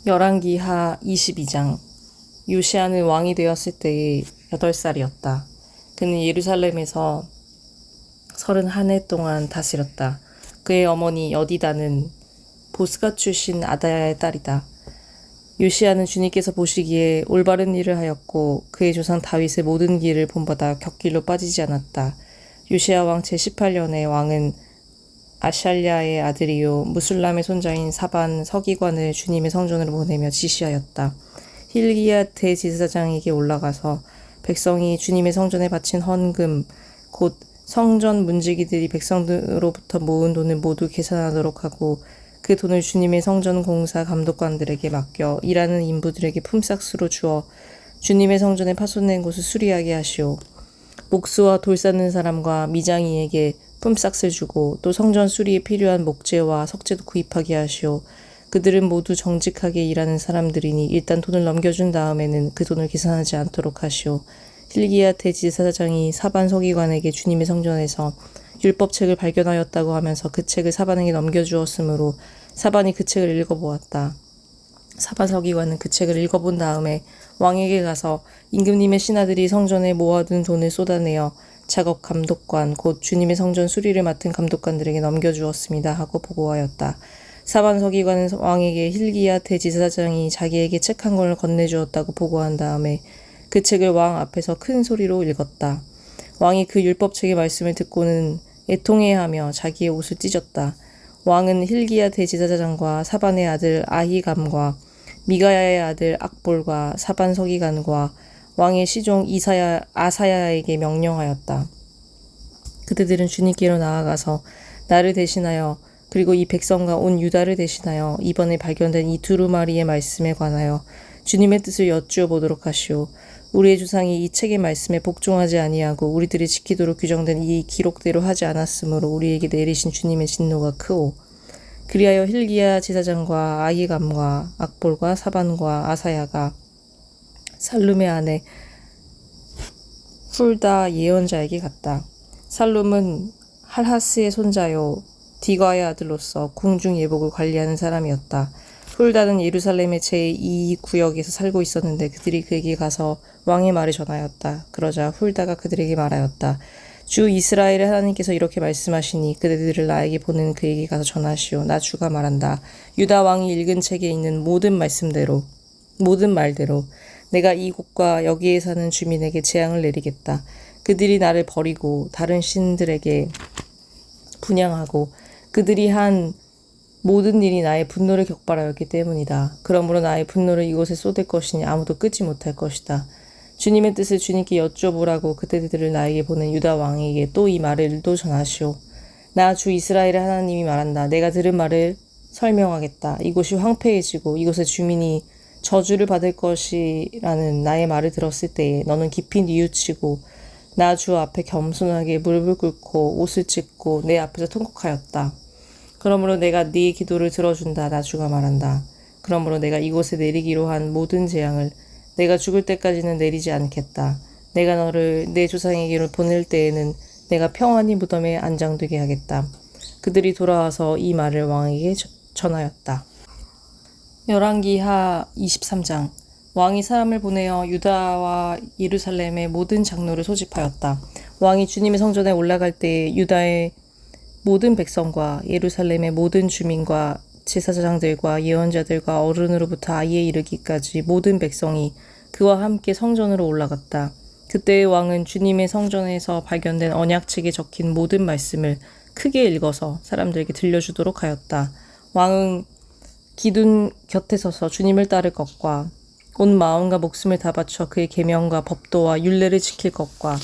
열왕기하 22장. 요시야는 왕이 되었을 때에 8살이었다. 그는 예루살렘에서 31해 동안 다스렸다. 그의 어머니 여디다는 보스가 출신 아다야의 딸이다. 요시야는 주님께서 보시기에 올바른 일을 하였고 그의 조상 다윗의 모든 길을 본받아 곁길로 빠지지 않았다. 요시야 왕 제18년에 왕은 아샬랴의 아들이요 무술람의 손자인 사반 서기관을 주님의 성전으로 보내며 지시하였다. 힐기야 대제사장에게 올라가서 백성이 주님의 성전에 바친 헌금 곧 성전 문지기들이 백성들로부터 모은 돈을 모두 계산하도록 하고 그 돈을 주님의 성전 공사 감독관들에게 맡겨 일하는 인부들에게 품삯으로 주어 주님의 성전에 파손된 곳을 수리하게 하시오. 목수와 돌 쌓는 사람과 미장이에게 품삯을 주고 또 성전 수리에 필요한 목재와 석재도 구입하게 하시오. 그들은 모두 정직하게 일하는 사람들이니 일단 돈을 넘겨준 다음에는 그 돈을 계산하지 않도록 하시오. 힐기야 대제사장이 사반 서기관에게 주님의 성전에서 율법책을 발견하였다고 하면서 그 책을 사반에게 넘겨주었으므로 사반이 그 책을 읽어보았다. 사반 서기관은 그 책을 읽어본 다음에 왕에게 가서 임금님의 신하들이 성전에 모아둔 돈을 쏟아내어 작업 감독관 곧 주님의 성전 수리를 맡은 감독관들에게 넘겨주었습니다 하고 보고하였다. 사반 서기관은 왕에게 힐기야 대제사장이 자기에게 책 한 권을 건네주었다고 보고한 다음에 그 책을 왕 앞에서 큰 소리로 읽었다. 왕이 그 율법책의 말씀을 듣고는 애통해하며 자기의 옷을 찢었다. 왕은 힐기야 대제사장과 사반의 아들 아히감과 미가야의 아들 악볼과 사반 서기관과 왕의 시종 아사야에게 명령하였다. 그들은 주님께로 나아가서 나를 대신하여 그리고 이 백성과 온 유다를 대신하여 이번에 발견된 이 두루마리의 말씀에 관하여 주님의 뜻을 여쭈어 보도록 하시오. 우리의 조상이 이 책의 말씀에 복종하지 아니하고 우리들이 지키도록 규정된 이 기록대로 하지 않았으므로 우리에게 내리신 주님의 진노가 크오. 그리하여 힐기야 제사장과 아히감과 악볼과 사반과 아사야가 살룸의 아내 훌다 예언자에게 갔다. 살룸은 할하스의 손자요 디과의 아들로서 궁중 예복을 관리하는 사람이었다. 훌다는 예루살렘의 제2구역에서 살고 있었는데 그들이 그에게 가서 왕의 말을 전하였다. 그러자 훌다가 그들에게 말하였다. 주 이스라엘의 하나님께서 이렇게 말씀하시니 그들을 나에게 보내는 그에게 가서 전하시오. 나 주가 말한다. 유다 왕이 읽은 책에 있는 모든 말대로 내가 이 곳과 여기에 사는 주민에게 재앙을 내리겠다. 그들이 나를 버리고 다른 신들에게 분향하고 그들이 한 모든 일이 나의 분노를 격발하였기 때문이다. 그러므로 나의 분노를 이곳에 쏟을 것이니 아무도 끄지 못할 것이다. 주님의 뜻을 주님께 여쭤보라고 그들을 나에게 보낸 유다 왕에게 또 이 말을 또 전하시오. 나 주 이스라엘의 하나님이 말한다. 내가 들은 말을 설명하겠다. 이곳이 황폐해지고 이곳의 주민이 저주를 받을 것이라는 나의 말을 들었을 때에 너는 깊이 뉘우치고 나 주 앞에 겸손하게 무릎을 꿇고 옷을 찢고 내 앞에서 통곡하였다. 그러므로 내가 네 기도를 들어준다. 나 주가 말한다. 그러므로 내가 이곳에 내리기로 한 모든 재앙을 내가 죽을 때까지는 내리지 않겠다. 내가 너를 내 조상에게로 보낼 때에는 내가 평안히 무덤에 안장되게 하겠다. 그들이 돌아와서 이 말을 왕에게 전하였다. 열왕기하 23장. 왕이 사람을 보내어 유다와 예루살렘의 모든 장로를 소집하였다. 왕이 주님의 성전에 올라갈 때에 유다의 모든 백성과 예루살렘의 모든 주민과 제사장들과 예언자들과 어른으로부터 아이에 이르기까지 모든 백성이 그와 함께 성전으로 올라갔다. 그때의 왕은 주님의 성전에서 발견된 언약책에 적힌 모든 말씀을 크게 읽어서 사람들에게 들려주도록 하였다. 왕은 기둥 곁에 서서 주님을 따를 것과 온 마음과 목숨을 다 바쳐 그의 계명과 법도와 율례를 지킬 것과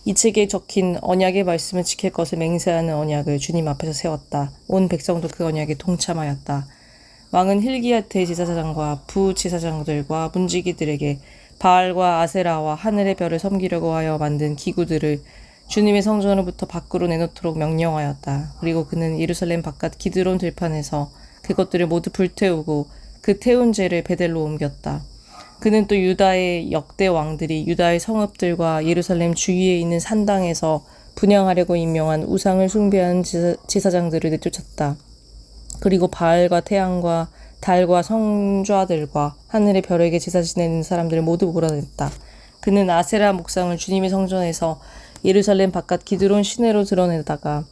이 책에 적힌 언약의 말씀을 지킬 것을 맹세하는 언약을 주님 앞에서 세웠다. 온 백성도 그 언약에 동참하였다. 왕은 힐기야 대제사장과 부제사장들과 문지기들에게 바알과 아세라와 하늘의 별을 섬기려고 하여 만든 기구들을 주님의 성전으로부터 밖으로 내놓도록 명령하였다. 그리고 그는 예루살렘 바깥 기드론 들판에서 그것들을 모두 불태우고 그 태운 재를 베델로 옮겼다. 그는 또 유다의 역대 왕들이 유다의 성읍들과 예루살렘 주위에 있는 산당에서 분향하려고 임명한 우상을 숭배하는 제사장들을 내쫓았다. 그리고 바알과 태양과 달과 성좌들과 하늘의 별에게 제사 지내는 사람들을 모두 몰아냈다. 그는 아세라 목상을 주님의 성전에서 예루살렘 바깥 기드론 시내로 드러내다가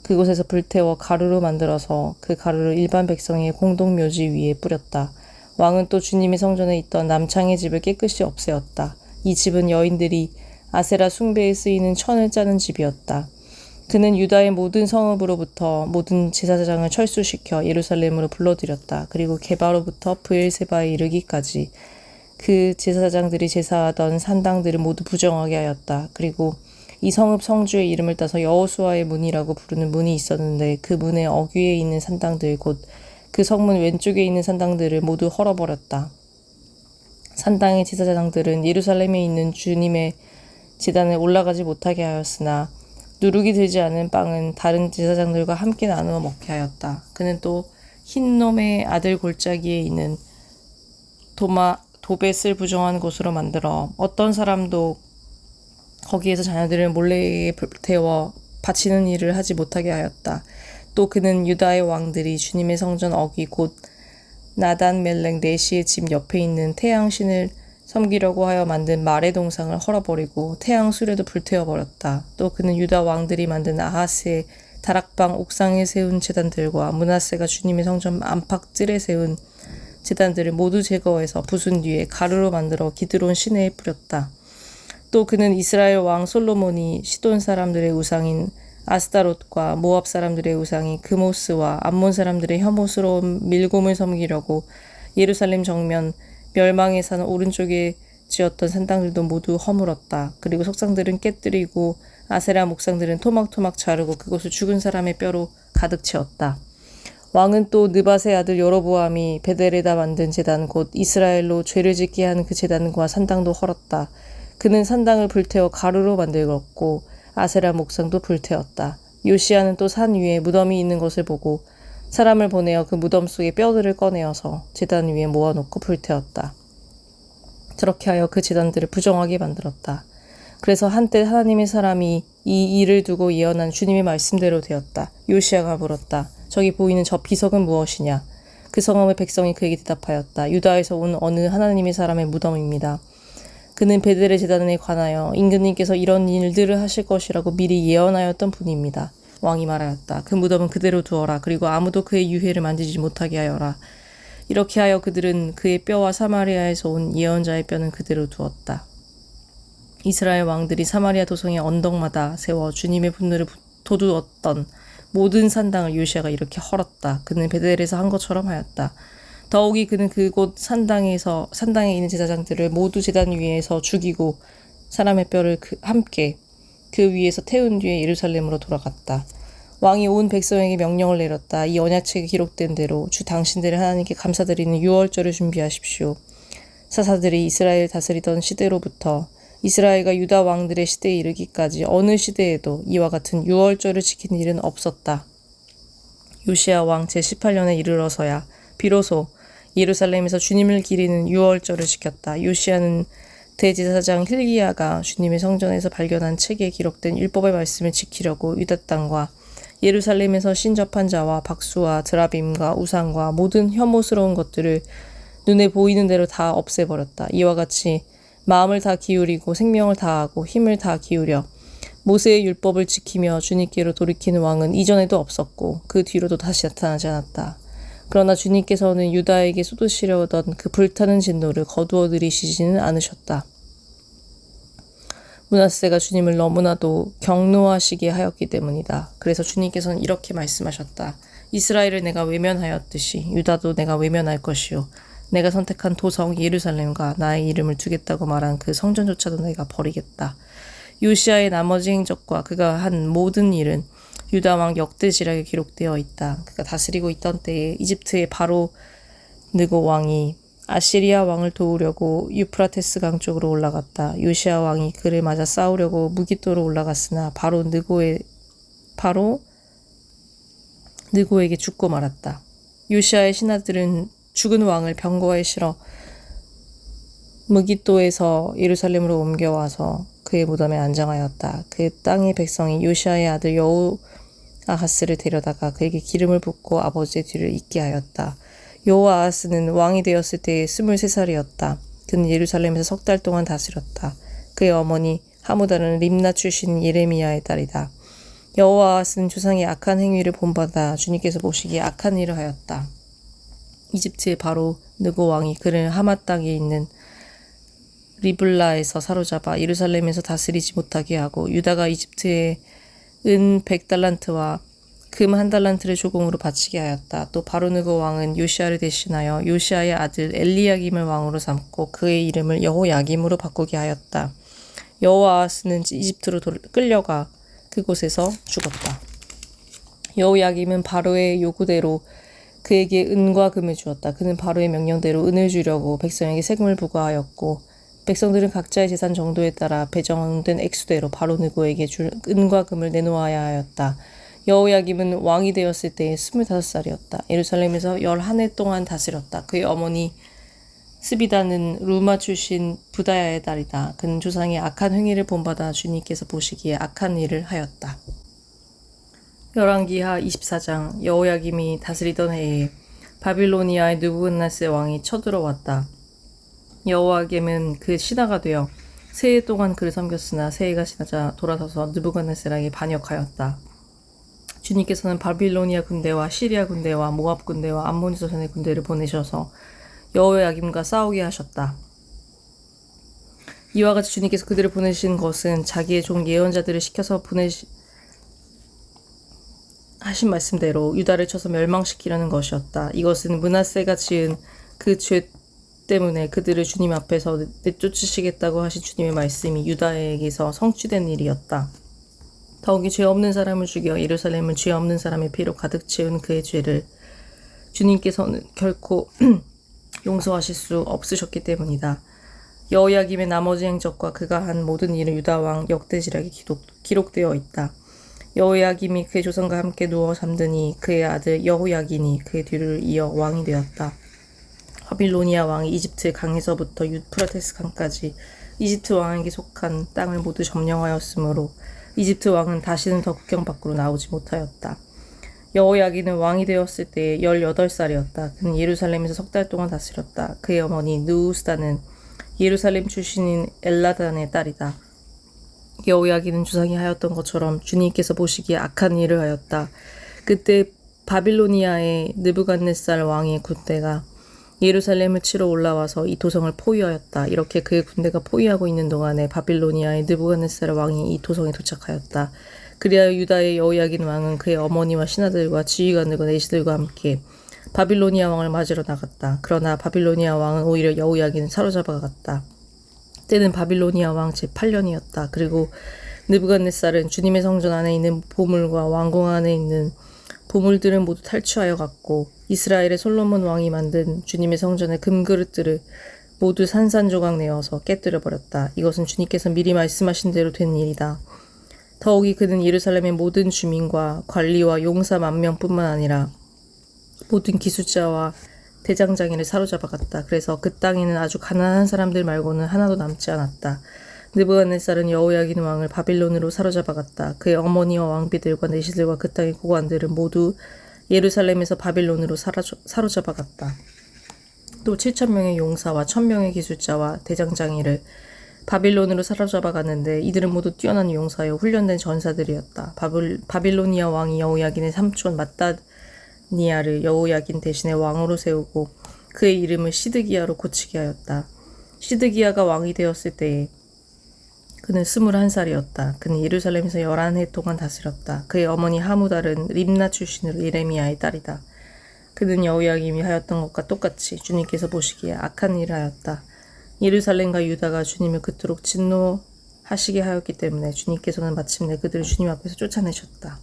그곳에서 불태워 가루로 만들어서 그 가루를 일반 백성의 공동묘지 위에 뿌렸다. 왕은 또 주님의 성전에 있던 남창의 집을 깨끗이 없애었다. 이 집은 여인들이 아세라 숭배에 쓰이는 천을 짜는 집이었다. 그는 유다의 모든 성읍으로부터 모든 제사장을 철수시켜 예루살렘으로 불러들였다. 그리고 게바로부터 브엘세바에 이르기까지 그 제사장들이 제사하던 산당들을 모두 부정하게 하였다. 그리고 이 성읍 성주의 이름을 따서 여호수아의 문이라고 부르는 문이 있었는데 그 문의 어귀에 있는 산당들 곧 그 성문 왼쪽에 있는 산당들을 모두 헐어버렸다. 산당의 제사장들은 예루살렘에 있는 주님의 제단에 올라가지 못하게 하였으나 누룩이 들지 않은 빵은 다른 제사장들과 함께 나누어 먹게 하였다. 그는 또 흰놈의 아들 골짜기에 있는 도벳을 부정한 곳으로 만들어 어떤 사람도 거기에서 자녀들을 몰래 불태워 바치는 일을 하지 못하게 하였다. 또 그는 유다의 왕들이 주님의 성전 어귀 곧 나단 멜렉 네시의 집 옆에 있는 태양신을 섬기려고 하여 만든 말의 동상을 헐어버리고 태양 수레도 불태워버렸다. 또 그는 유다 왕들이 만든 아하스의 다락방 옥상에 세운 제단들과 므낫세가 주님의 성전 안팎뜰에 세운 제단들을 모두 제거해서 부순 뒤에 가루로 만들어 기드론 시내에 뿌렸다. 또 그는 이스라엘 왕 솔로몬이 시돈 사람들의 우상인 아스타롯과 모압 사람들의 우상인 그모스와 암몬 사람들의 혐오스러운 밀곰을 섬기려고 예루살렘 정면 멸망의 산 오른쪽에 지었던 산당들도 모두 허물었다. 그리고 석상들은 깨뜨리고 아세라 목상들은 토막토막 자르고 그곳을 죽은 사람의 뼈로 가득 채웠다. 왕은 또 느밧의 아들 여로보암이 베델에다 만든 제단 곧 이스라엘로 죄를 짓게 한 그 제단과 산당도 헐었다. 그는 산당을 불태워 가루로 만들었고 아세라 목상도 불태웠다. 요시야는 또 산 위에 무덤이 있는 것을 보고 사람을 보내어 그 무덤 속의 뼈들을 꺼내어서 제단 위에 모아놓고 불태웠다. 저렇게 하여 그 제단들을 부정하게 만들었다. 그래서 한때 하나님의 사람이 이 일을 두고 예언한 주님의 말씀대로 되었다. 요시야가 물었다. 저기 보이는 저 비석은 무엇이냐? 그 성읍의 백성이 그에게 대답하였다. 유다에서 온 어느 하나님의 사람의 무덤입니다. 그는 베델의 제단에 관하여 임금님께서 이런 일들을 하실 것이라고 미리 예언하였던 분입니다. 왕이 말하였다. 그 무덤은 그대로 두어라. 그리고 아무도 그의 유해를 만지지 못하게 하여라. 이렇게 하여 그들은 그의 뼈와 사마리아에서 온 예언자의 뼈는 그대로 두었다. 이스라엘 왕들이 사마리아 도성의 언덕마다 세워 주님의 분노를 돋우었던 모든 산당을 요시야가 이렇게 헐었다. 그는 베델에서 한 것처럼 하였다. 더욱이 그는 그곳 산당에 있는 제사장들을 모두 제단 위에서 죽이고 사람의 뼈를 함께 그 위에서 태운 뒤에 예루살렘으로 돌아갔다. 왕이 온 백성에게 명령을 내렸다. 이 언약책에 기록된 대로 주 당신들의 하나님께 감사드리는 유월절을 준비하십시오. 사사들이 이스라엘 다스리던 시대로부터 이스라엘과 유다 왕들의 시대에 이르기까지 어느 시대에도 이와 같은 유월절을 지킨 일은 없었다. 요시야 왕 제18년에 이르러서야 비로소 예루살렘에서 주님을 기리는 유월절을 지켰다. 요시야는 대제사장 hil기야가 주님의 성전에서 발견한 책에 기록된 율법의 말씀을 지키려고 유다 땅과 예루살렘에서 신접한 자와 박수와 드라빔과 우상과 모든 혐오스러운 것들을 눈에 보이는 대로 다 없애버렸다. 이와 같이 마음을 다 기울이고 생명을 다하고 힘을 다 기울여 모세의 율법을 지키며 주님께로 돌이키는 왕은 이전에도 없었고 그 뒤로도 다시 나타나지 않았다. 그러나 주님께서는 유다에게 쏟으시려던 그 불타는 진노를 거두어 들이시지는 않으셨다. 므낫세가 주님을 너무나도 경노하시게 하였기 때문이다. 그래서 주님께서는 이렇게 말씀하셨다. 이스라엘을 내가 외면하였듯이 유다도 내가 외면할 것이요. 내가 선택한 도성 예루살렘과 나의 이름을 두겠다고 말한 그 성전조차도 내가 버리겠다. 요시야의 나머지 행적과 그가 한 모든 일은 유다 왕 역대지략에 기록되어 있다. 그가 다스리고 있던 때에 이집트의 바로 느고 왕이 아시리아 왕을 도우려고 유프라테스 강 쪽으로 올라갔다. 요시야 왕이 그를 맞아 싸우려고 무깃도로 올라갔으나 바로 느고에게 죽고 말았다. 요시야의 신하들은 죽은 왕을 병거에 실어 무깃도에서 예루살렘으로 옮겨와서 그의 무덤에 안장하였다. 그 땅의 백성이 요시야의 아들 여호아하스를 데려다가 그에게 기름을 붓고 아버지의 뒤를 잇게 하였다. 여호아하스는 왕이 되었을 때에 23살이었다. 그는 예루살렘에서 석 달 동안 다스렸다. 그의 어머니 하무다는 림나 출신 예레미야의 딸이다. 여호아하스는 조상의 악한 행위를 본받아 주님께서 보시기에 악한 일을 하였다. 이집트의 바로 느고 왕이 그를 하맛 땅에 있는 리블라에서 사로잡아 예루살렘에서 다스리지 못하게 하고 유다가 이집트에 은 100달란트와 금 1달란트를 조공으로 바치게 하였다. 또 바로 느고 왕은 요시아를 대신하여 요시아의 아들 엘리야김을 왕으로 삼고 그의 이름을 여호야김으로 바꾸게 하였다. 여호아하스는 이집트로 끌려가 그곳에서 죽었다. 여호야김은 바로의 요구대로 그에게 은과 금을 주었다. 그는 바로의 명령대로 은을 주려고 백성에게 세금을 부과하였고 백성들은 각자의 재산 정도에 따라 배정된 액수대로 바로 느고에게 줄 은과 금을 내놓아야 하였다. 여호야김은 왕이 되었을 때에 25살이었다. 예루살렘에서 11해 동안 다스렸다. 그의 어머니 스비다는 루마 출신 부다야의 딸이다. 그는 조상의 악한 행위를 본받아 주님께서 보시기에 악한 일을 하였다. 열왕기하 24장. 여호야김이 다스리던 해에 바빌로니아의 느부갓네살 왕이 쳐들어왔다. 여호야김은 그 신하가 되어 세 해 동안 그를 섬겼으나 세 해가 지나자 돌아서서 느부갓네살에게 반역하였다. 주님께서는 바빌로니아 군대와 시리아 군대와 모압 군대와 암몬 자손의 군대를 보내셔서 여호야김과 싸우게 하셨다. 이와 같이 주님께서 그들을 보내신 것은 자기의 종 예언자들을 시켜서 하신 말씀대로 유다를 쳐서 멸망시키려는 것이었다. 이것은 므낫세가 지은 그 죄 때문에 그들을 주님 앞에서 내쫓으시겠다고 하신 주님의 말씀이 유다에게서 성취된 일이었다. 더욱이 죄 없는 사람을 죽여 예루살렘을 죄 없는 사람의 피로 가득 채운 그의 죄를 주님께서는 결코 용서하실 수 없으셨기 때문이다. 여호야김의 나머지 행적과 그가 한 모든 일은 유다왕 역대지략에 기록되어 있다. 여호야김이 그의 조상과 함께 누워 잠드니 그의 아들 여호야긴이 그의 뒤를 이어 왕이 되었다. 바빌로니아 왕이 이집트의 강에서부터 유프라테스 강까지 이집트 왕에게 속한 땅을 모두 점령하였으므로 이집트 왕은 다시는 더 국경 밖으로 나오지 못하였다. 여호야긴은 왕이 되었을 때 18살이었다. 그는 예루살렘에서 석 달 동안 다스렸다. 그의 어머니 느우스다는 예루살렘 출신인 엘라단의 딸이다. 여호야긴은 조상이 하였던 것처럼 주님께서 보시기에 악한 일을 하였다. 그때 바빌로니아의 느부갓네살 왕의 군대가 예루살렘을 치러 올라와서 이 도성을 포위하였다. 이렇게 그의 군대가 포위하고 있는 동안에 바빌로니아의 느부갓네살 왕이 이 도성에 도착하였다. 그리하여 유다의 여호야긴 왕은 그의 어머니와 신하들과 지휘관들과 내시들과 함께 바빌로니아 왕을 맞으러 나갔다. 그러나 바빌로니아 왕은 오히려 여호야긴을 사로잡아갔다. 때는 바빌로니아 왕 제8년이었다. 그리고 느부갓네살은 주님의 성전 안에 있는 보물과 왕궁 안에 있는 보물들을 모두 탈취하여 갔고 이스라엘의 솔로몬 왕이 만든 주님의 성전의 금그릇들을 모두 산산조각 내어서 깨뜨려 버렸다. 이것은 주님께서 미리 말씀하신 대로 된 일이다. 더욱이 그는 예루살렘의 모든 주민과 관리와 용사 10,000명뿐만 아니라 모든 기술자와 대장장이를 사로잡아갔다. 그래서 그 땅에는 아주 가난한 사람들 말고는 하나도 남지 않았다. 느부갓네살은 여호야긴 왕을 바빌론으로 사로잡아갔다. 그의 어머니와 왕비들과 내시들과 그 땅의 고관들은 모두 예루살렘에서 바빌론으로 사로잡아갔다. 또 7,000명의 용사와 1,000명의 기술자와 대장장이를 바빌론으로 사로잡아갔는데 이들은 모두 뛰어난 용사여 훈련된 전사들이었다. 바빌로니아 왕이 여호야긴의 삼촌 mattat니아를 여호야긴 대신에 왕으로 세우고 그의 이름을 시드기야로 고치게 하였다. 시드기야가 왕이 되었을 때에 그는 21살이었다. 그는 예루살렘에서 11해 동안 다스렸다. 그의 어머니 하무달은 림나 출신으로 예레미야의 딸이다. 그는 여호야김이 하였던 것과 똑같이 주님께서 보시기에 악한 일을 하였다. 예루살렘과 유다가 주님을 그토록 진노하시게 하였기 때문에 주님께서는 마침내 그들을 주님 앞에서 쫓아내셨다.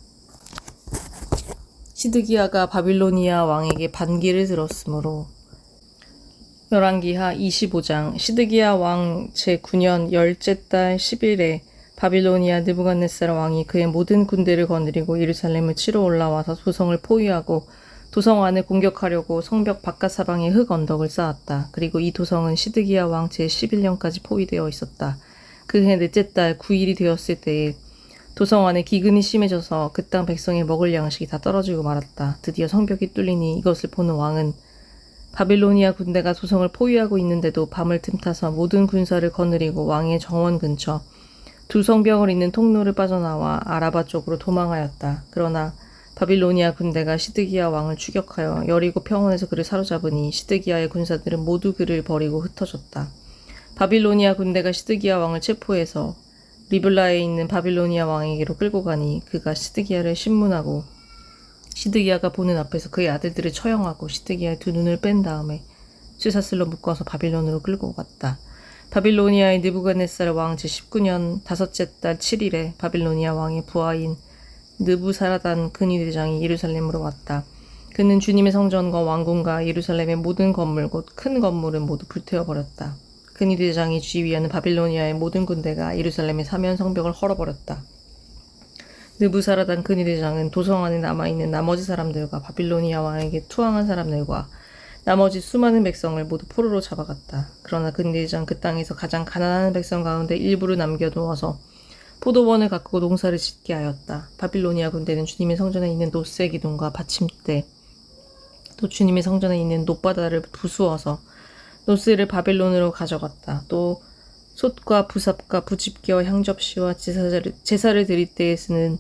시드기야가 바빌로니아 왕에게 반기를 들었으므로 열왕기하 25장. 시드기야 왕 제9년 10째 달 10일에 바빌로니아 느부갓네살 왕이 그의 모든 군대를 거느리고 예루살렘을 치러 올라와서 도성을 포위하고 도성 안을 공격하려고 성벽 바깥 사방에 흙 언덕을 쌓았다. 그리고 이 도성은 시드기야 왕 제11년까지 포위되어 있었다. 그해 넷째 달 9일이 되었을 때에 도성 안에 기근이 심해져서 그 땅 백성이 먹을 양식이 다 떨어지고 말았다. 드디어 성벽이 뚫리니 이것을 보는 왕은 바빌로니아 군대가 도성을 포위하고 있는데도 밤을 틈타서 모든 군사를 거느리고 왕의 정원 근처 두 성벽을 잇는 통로를 빠져나와 아라바 쪽으로 도망하였다. 그러나 바빌로니아 군대가 시드기야 왕을 추격하여 여리고 평원에서 그를 사로잡으니 시드기야의 군사들은 모두 그를 버리고 흩어졌다. 바빌로니아 군대가 시드기야 왕을 체포해서 리블라에 있는 바빌로니아 왕에게로 끌고 가니 그가 시드기야를 신문하고 시드기야가 보는 앞에서 그의 아들들을 처형하고 시드기야의 두 눈을 뺀 다음에 쇠사슬로 묶어서 바빌론으로 끌고 갔다. 바빌로니아의 느부갓네살 왕 제19년 다섯째 달 7일에 바빌로니아 왕의 부하인 느부사라단 근위대장이 예루살렘으로 왔다. 그는 주님의 성전과 왕궁과 예루살렘의 모든 건물 곧 큰 건물은 모두 불태워버렸다. 근위대장이 지휘하는 바빌로니아의 모든 군대가 예루살렘의 사면 성벽을 헐어버렸다. 느부사라단 근위대장은 도성 안에 남아있는 나머지 사람들과 바빌로니아 왕에게 투항한 사람들과 나머지 수많은 백성을 모두 포로로 잡아갔다. 그러나 근위대장 그 땅에서 가장 가난한 백성 가운데 일부를 남겨두어서 포도원을 가꾸고 농사를 짓게 하였다. 바빌로니아 군대는 주님의 성전에 있는 노세 기둥과 받침대, 또 주님의 성전에 있는 놋바다를 부수어서 노스를 바빌론으로 가져갔다. 또 솥과 부삽과 부집개와 향접시와 제사를 드릴 때에 쓰는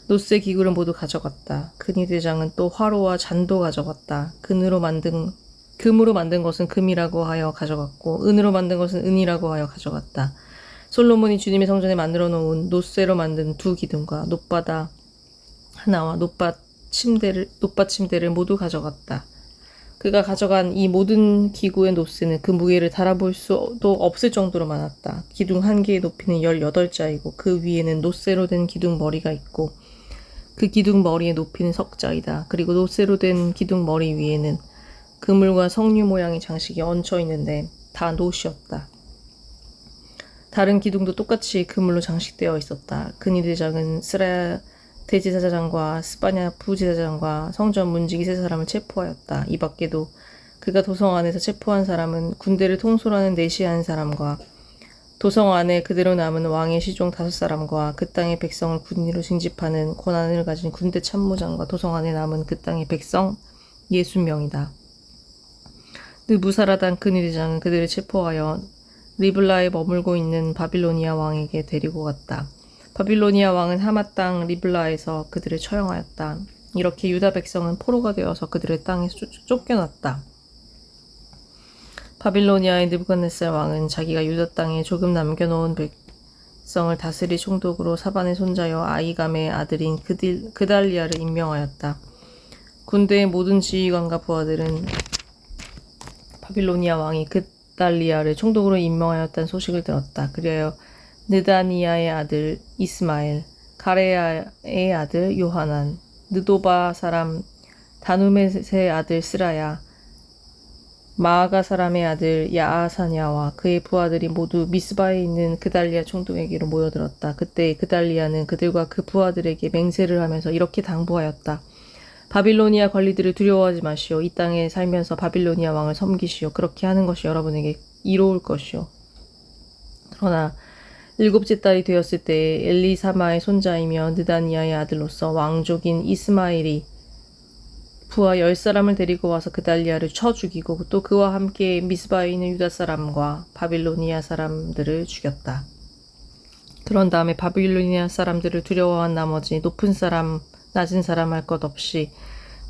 노스의 기구를 모두 가져갔다. 근위대장은 또 화로와 잔도 가져갔다. 금으로 만든 것은 금이라고 하여 가져갔고 은으로 만든 것은 은이라고 하여 가져갔다. 솔로몬이 주님의 성전에 만들어 놓은 노쇠로 만든 두 기둥과 놋바다 하나와 놋밭 침대를 모두 가져갔다. 그가 가져간 이 모든 기구의 노쇠는 그 무게를 달아볼 수도 없을 정도로 많았다. 기둥 한 개의 높이는 18자이고 그 위에는 노쇠로 된 기둥 머리가 있고 그 기둥 머리의 높이는 석자이다. 그리고 노쇠로 된 기둥 머리 위에는 그물과 석류 모양의 장식이 얹혀 있는데 다 노시였다. 다른 기둥도 똑같이 그물로 장식되어 있었다. 근위대장은 스라야 대제사장과 스바냐 부제사장과 성전 문지기 세 사람을 체포하였다. 이 밖에도 그가 도성 안에서 체포한 사람은 군대를 통솔하는 네시한 사람과 도성 안에 그대로 남은 왕의 시종 5사람과 그 땅의 백성을 군의로 징집하는 권한을 가진 군대 참모장과 도성 안에 남은 그 땅의 백성 60명이다. 느부사라단 근위대장은 그들을 체포하여 리블라에 머물고 있는 바빌로니아 왕에게 데리고 갔다. 바빌로니아 왕은 하마 땅 리블라에서 그들을 처형하였다. 이렇게 유다 백성은 포로가 되어서 그들의 땅에서 쫓겨났다. 바빌로니아의 느부갓네살 왕은 자기가 유다 땅에 조금 남겨놓은 백성을 다스릴 총독으로 사반의 손자여 아이감의 아들인 그달리아를 임명하였다. 군대의 모든 지휘관과 부하들은 바빌로니아 왕이 그달리아를 총독으로 임명하였다는 소식을 들었다. 그리하여 느다니아의 아들 이스마엘, 가레야의 아들 요하난, 느도바 사람 다누메스의 아들 스라야, 마아가 사람의 아들 야아사냐와 그의 부하들이 모두 미스바에 있는 그달리아 총독에게로 모여들었다. 그때 그달리아는 그들과 그 부하들에게 맹세를 하면서 이렇게 당부하였다. 바빌로니아 관리들을 두려워하지 마시오. 이 땅에 살면서 바빌로니아 왕을 섬기시오. 그렇게 하는 것이 여러분에게 이로울 것이오. 그러나 7째 달이 되었을 때에 엘리사마의 손자이며 느다니아의 아들로서 왕족인 이스마엘이 부하 10사람을 데리고 와서 그달리아를 쳐 죽이고 또 그와 함께 미스바에 있는 유다 사람과 바빌로니아 사람들을 죽였다. 그런 다음에 바빌로니아 사람들을 두려워한 나머지 높은 사람, 낮은 사람 할 것 없이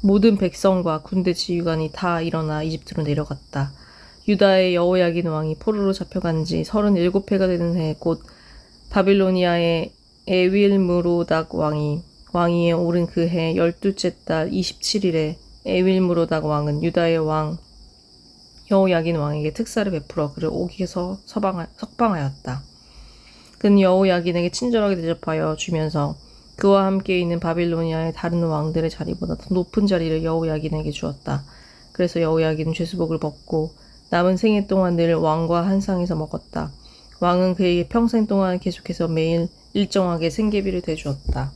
모든 백성과 군대 지휘관이 다 일어나 이집트로 내려갔다. 유다의 여호야긴 왕이 포로로 잡혀간 지 37해가 되는 해 곧 바빌로니아의 에윌무로닥 왕위에 오른 그 해 12째 달 27일에 에윌무로닥 왕은 유다의 왕 여호야긴 왕에게 특사를 베풀어 그를 옥에서 석방하였다. 그는 여호야긴에게 친절하게 대접하여 주면서 그와 함께 있는 바빌로니아의 다른 왕들의 자리보다 더 높은 자리를 여호야긴에게 주었다. 그래서 여호야긴은 죄수복을 벗고 남은 생애 동안 늘 왕과 한 상에서 먹었다. 왕은 그에게 평생 동안 계속해서 매일 일정하게 생계비를 대주었다.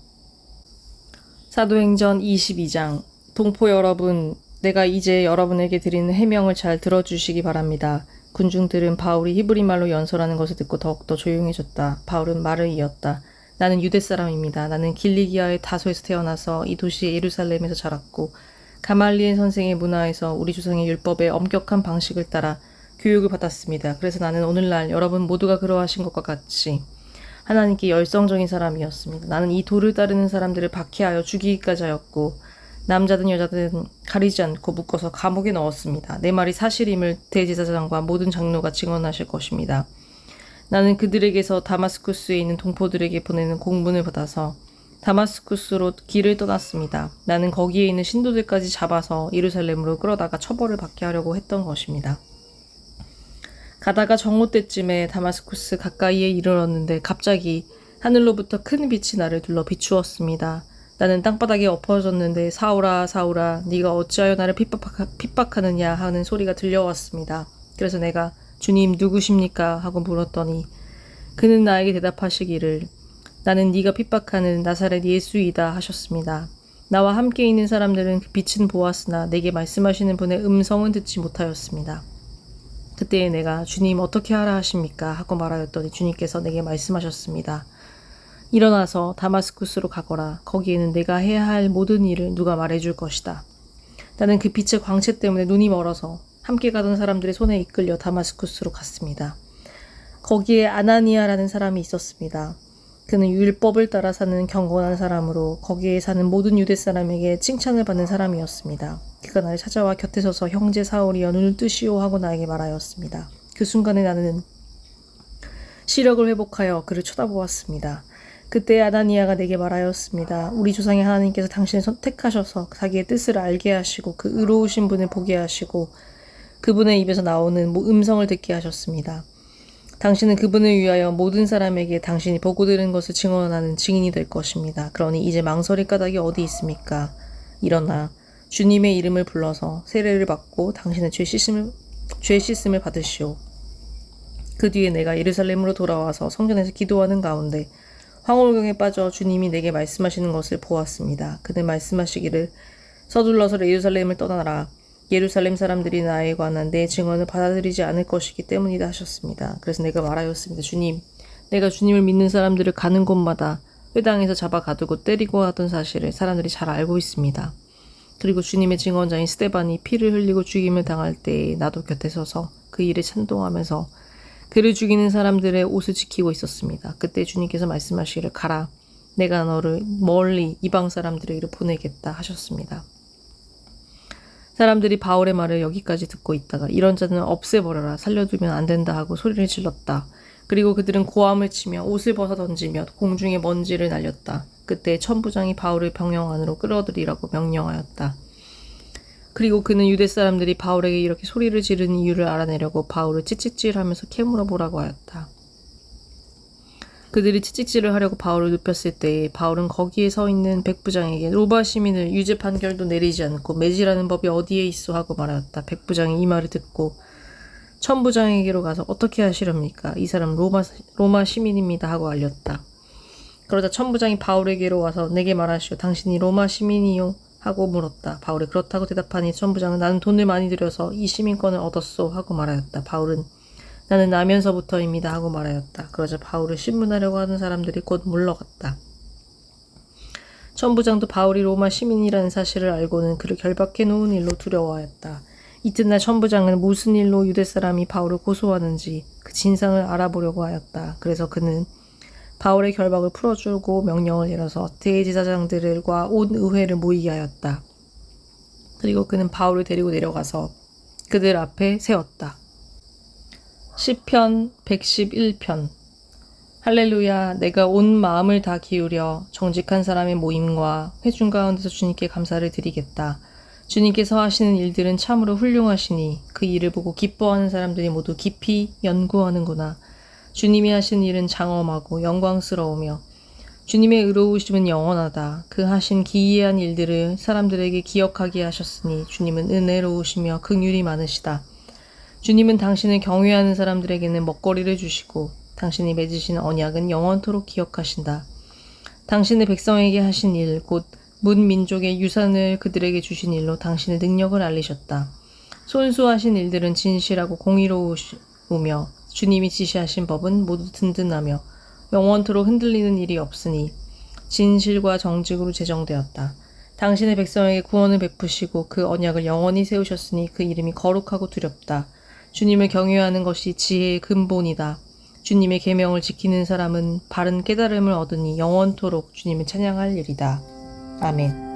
사도행전 22장. 동포 여러분, 내가 이제 여러분에게 드리는 해명을 잘 들어주시기 바랍니다. 군중들은 바울이 히브리 말로 연설하는 것을 듣고 더욱더 조용해졌다. 바울은 말을 이었다. 나는 유대 사람입니다. 나는 길리기아의 다소에서 태어나서 이 도시 예루살렘에서 자랐고 가말리엘 선생의 문화에서 우리 조상의 율법의 엄격한 방식을 따라 교육을 받았습니다. 그래서 나는 오늘날 여러분 모두가 그러하신 것과 같이 하나님께 열성적인 사람이었습니다. 나는 이 도를 따르는 사람들을 박해하여 죽이기까지 하였고 남자든 여자든 가리지 않고 묶어서 감옥에 넣었습니다. 내 말이 사실임을 대제사장과 모든 장로가 증언하실 것입니다. 나는 그들에게서 다마스쿠스에 있는 동포들에게 보내는 공문을 받아서 다마스쿠스로 길을 떠났습니다. 나는 거기에 있는 신도들까지 잡아서 예루살렘으로 끌어다가 처벌을 받게 하려고 했던 것입니다. 가다가 정오 때쯤에 다마스쿠스 가까이에 이르렀는데 갑자기 하늘로부터 큰 빛이 나를 둘러 비추었습니다. 나는 땅바닥에 엎어졌는데 사울아 사울아 네가 어찌하여 나를 핍박하느냐 하는 소리가 들려왔습니다. 그래서 내가 주님 누구십니까? 하고 물었더니 그는 나에게 대답하시기를 나는 네가 핍박하는 나사렛 예수이다 하셨습니다. 나와 함께 있는 사람들은 그 빛은 보았으나 내게 말씀하시는 분의 음성은 듣지 못하였습니다. 그때 내가 주님 어떻게 하라 하십니까? 하고 말하였더니 주님께서 내게 말씀하셨습니다. 일어나서 다마스쿠스로 가거라. 거기에는 내가 해야 할 모든 일을 누가 말해줄 것이다. 나는 그 빛의 광채 때문에 눈이 멀어서 함께 가던 사람들의 손에 이끌려 다마스쿠스로 갔습니다. 거기에 아나니아라는 사람이 있었습니다. 그는 율법을 따라 사는 경건한 사람으로 거기에 사는 모든 유대 사람에게 칭찬을 받는 사람이었습니다. 그가 나를 찾아와 곁에 서서 형제 사울이여 눈을 뜨시오 하고 나에게 말하였습니다. 그 순간에 나는 시력을 회복하여 그를 쳐다보았습니다. 그때 아나니아가 내게 말하였습니다. 우리 조상의 하나님께서 당신을 선택하셔서 자기의 뜻을 알게 하시고 그 의로우신 분을 보게 하시고 그분의 입에서 나오는 음성을 듣게 하셨습니다. 당신은 그분을 위하여 모든 사람에게 당신이 보고 들은 것을 증언하는 증인이 될 것입니다. 그러니 이제 망설일 까닭이 어디 있습니까? 일어나 주님의 이름을 불러서 세례를 받고 당신의 죄 씻음을 받으시오. 그 뒤에 내가 예루살렘으로 돌아와서 성전에서 기도하는 가운데 황홀경에 빠져 주님이 내게 말씀하시는 것을 보았습니다. 그는 말씀하시기를 서둘러서 예루살렘을 떠나라. 예루살렘 사람들이 나에 관한 내 증언을 받아들이지 않을 것이기 때문이다 하셨습니다. 그래서 내가 말하였습니다. 주님, 내가 주님을 믿는 사람들을 가는 곳마다 회당에서 잡아 가두고 때리고 하던 사실을 사람들이 잘 알고 있습니다. 그리고 주님의 증언자인 스데반이 피를 흘리고 죽임을 당할 때에 나도 곁에 서서 그 일에 찬동하면서 그를 죽이는 사람들의 옷을 지키고 있었습니다. 그때 주님께서 말씀하시기를 가라. 내가 너를 멀리 이방 사람들에게로 보내겠다 하셨습니다. 사람들이 바울의 말을 여기까지 듣고 있다가 이런 자는 없애버려라. 살려두면 안 된다 하고 소리를 질렀다. 그리고 그들은 고함을 치며 옷을 벗어 던지며 공중에 먼지를 날렸다. 그때 천부장이 바울을 병영 안으로 끌어들이라고 명령하였다. 그리고 그는 유대 사람들이 바울에게 이렇게 소리를 지르는 이유를 알아내려고 바울을 찌찌질하면서 캐물어 보라고 하였다. 그들이 채찍질을 하려고 바울을 눕혔을 때에 바울은 거기에 서 있는 백부장에게 로마 시민을 유죄 판결도 내리지 않고 매질하는 법이 어디에 있어 하고 말하였다. 백부장이 이 말을 듣고 천부장에게로 가서 어떻게 하시렵니까? 이 사람 로마 시민입니다 하고 알렸다. 그러자 천부장이 바울에게로 와서 내게 말하시오. 당신이 로마 시민이요? 하고 물었다. 바울이 그렇다고 대답하니 천부장은 나는 돈을 많이 들여서 이 시민권을 얻었소 하고 말하였다. 바울은 나는 나면서부터입니다 하고 말하였다. 그러자 바울을 신문하려고 하는 사람들이 곧 물러갔다. 천부장도 바울이 로마 시민이라는 사실을 알고는 그를 결박해 놓은 일로 두려워하였다. 이튿날 천부장은 무슨 일로 유대 사람이 바울을 고소하는지 그 진상을 알아보려고 하였다. 그래서 그는 바울의 결박을 풀어주고 명령을 내려서 대제사장들과 온 의회를 모이게 하였다. 그리고 그는 바울을 데리고 내려가서 그들 앞에 세웠다. 시편 111편. 할렐루야. 내가 온 마음을 다 기울여 정직한 사람의 모임과 회중 가운데서 주님께 감사를 드리겠다. 주님께서 하시는 일들은 참으로 훌륭하시니 그 일을 보고 기뻐하는 사람들이 모두 깊이 연구하는구나. 주님이 하신 일은 장엄하고 영광스러우며 주님의 의로우심은 영원하다. 그 하신 기이한 일들을 사람들에게 기억하게 하셨으니 주님은 은혜로우시며 긍휼이 많으시다. 주님은 당신을 경외하는 사람들에게는 먹거리를 주시고 당신이 맺으신 언약은 영원토록 기억하신다. 당신의 백성에게 하신 일, 곧 문 민족의 유산을 그들에게 주신 일로 당신의 능력을 알리셨다. 손수하신 일들은 진실하고 공의로우며 주님이 지시하신 법은 모두 든든하며 영원토록 흔들리는 일이 없으니 진실과 정직으로 제정되었다. 당신의 백성에게 구원을 베푸시고 그 언약을 영원히 세우셨으니 그 이름이 거룩하고 두렵다. 주님을 경외하는 것이 지혜의 근본이다. 주님의 계명을 지키는 사람은 바른 깨달음을 얻으니 영원토록 주님을 찬양할 일이다. 아멘.